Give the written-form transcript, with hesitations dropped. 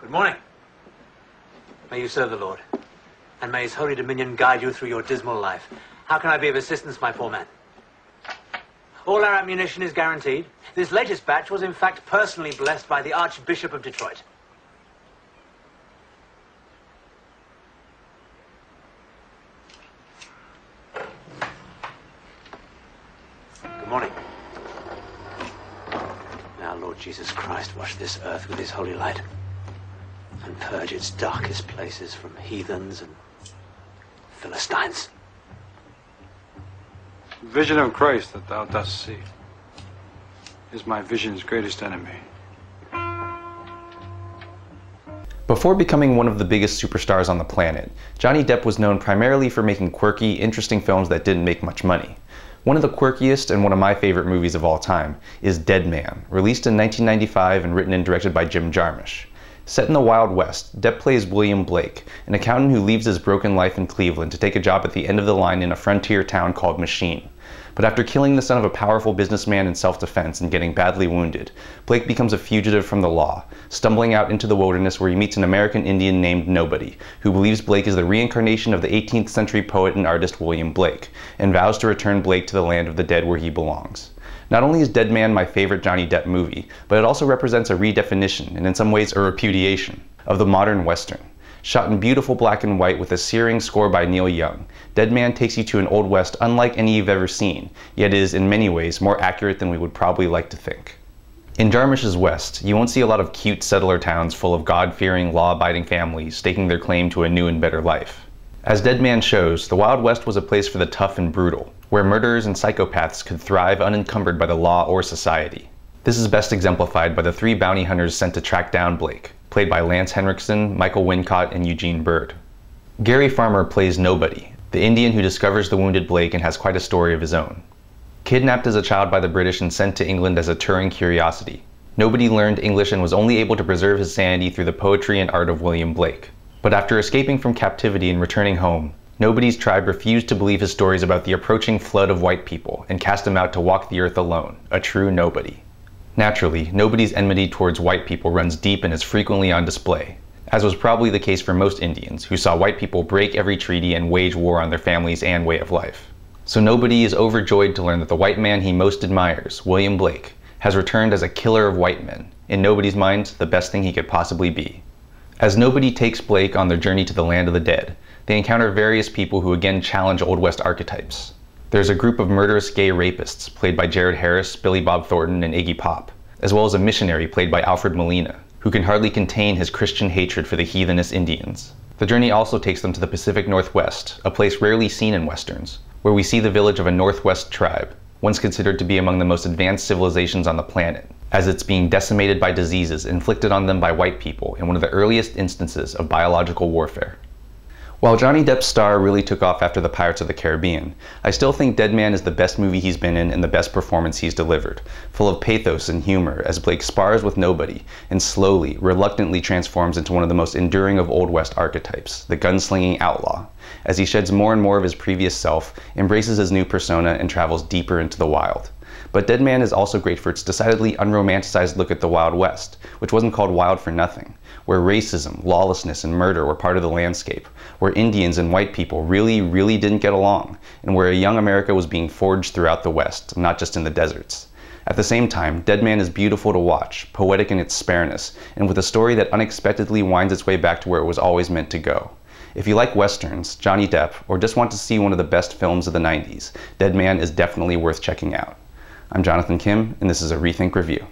Good morning. May you serve the Lord, and may his holy dominion guide you through your dismal life. How can I be of assistance, my poor man? All our ammunition is guaranteed. This latest batch was in fact personally blessed by the Archbishop of Detroit. Good morning. Now, Lord Jesus Christ, wash this earth with his holy light and purge its darkest places from heathens and Philistines. The vision of Christ that thou dost see is my vision's greatest enemy. Before becoming one of the biggest superstars on the planet, Johnny Depp was known primarily for making quirky, interesting films that didn't make much money. One of the quirkiest and one of my favorite movies of all time is Dead Man, released in 1995 and written and directed by Jim Jarmusch. Set in the Wild West, Depp plays William Blake, an accountant who leaves his broken life in Cleveland to take a job at the end of the line in a frontier town called Machine. But after killing the son of a powerful businessman in self-defense and getting badly wounded, Blake becomes a fugitive from the law, stumbling out into the wilderness where he meets an American Indian named Nobody, who believes Blake is the reincarnation of the 18th century poet and artist William Blake, and vows to return Blake to the land of the dead where he belongs. Not only is Dead Man my favorite Johnny Depp movie, but it also represents a redefinition, and in some ways a repudiation, of the modern Western. Shot in beautiful black and white with a searing score by Neil Young, Dead Man takes you to an Old West unlike any you've ever seen, yet is in many ways more accurate than we would probably like to think. In Jarmusch's West, you won't see a lot of cute settler towns full of God-fearing, law-abiding families staking their claim to a new and better life. As Dead Man shows, the Wild West was a place for the tough and brutal, where murderers and psychopaths could thrive unencumbered by the law or society. This is best exemplified by the three bounty hunters sent to track down Blake, played by Lance Henriksen, Michael Wincott, and Eugene Bird. Gary Farmer plays Nobody, the Indian who discovers the wounded Blake and has quite a story of his own. Kidnapped as a child by the British and sent to England as a touring curiosity, Nobody learned English and was only able to preserve his sanity through the poetry and art of William Blake. But after escaping from captivity and returning home, Nobody's tribe refused to believe his stories about the approaching flood of white people and cast him out to walk the earth alone, a true nobody. Naturally, Nobody's enmity towards white people runs deep and is frequently on display, as was probably the case for most Indians who saw white people break every treaty and wage war on their families and way of life. So Nobody is overjoyed to learn that the white man he most admires, William Blake, has returned as a killer of white men, in Nobody's mind, the best thing he could possibly be. As Nobody takes Blake on their journey to the land of the dead, they encounter various people who again challenge Old West archetypes. There's a group of murderous gay rapists, played by Jared Harris, Billy Bob Thornton, and Iggy Pop, as well as a missionary played by Alfred Molina, who can hardly contain his Christian hatred for the heathenous Indians. The journey also takes them to the Pacific Northwest, a place rarely seen in Westerns, where we see the village of a Northwest tribe, once considered to be among the most advanced civilizations on the planet, as it's being decimated by diseases inflicted on them by white people in one of the earliest instances of biological warfare. While Johnny Depp's star really took off after the Pirates of the Caribbean, I still think Dead Man is the best movie he's been in and the best performance he's delivered, full of pathos and humor as Blake spars with Nobody and slowly, reluctantly transforms into one of the most enduring of Old West archetypes, the gunslinging outlaw, as he sheds more and more of his previous self, embraces his new persona, and travels deeper into the wild. But Dead Man is also great for its decidedly unromanticized look at the Wild West, which wasn't called wild for nothing, where racism, lawlessness, and murder were part of the landscape, where Indians and white people really didn't get along, and where a young America was being forged throughout the West, not just in the deserts. At the same time, Dead Man is beautiful to watch, poetic in its spareness, and with a story that unexpectedly winds its way back to where it was always meant to go. If you like Westerns, Johnny Depp, or just want to see one of the best films of the 90s, Dead Man is definitely worth checking out. I'm Jonathan Kim, and this is a ReThink Review.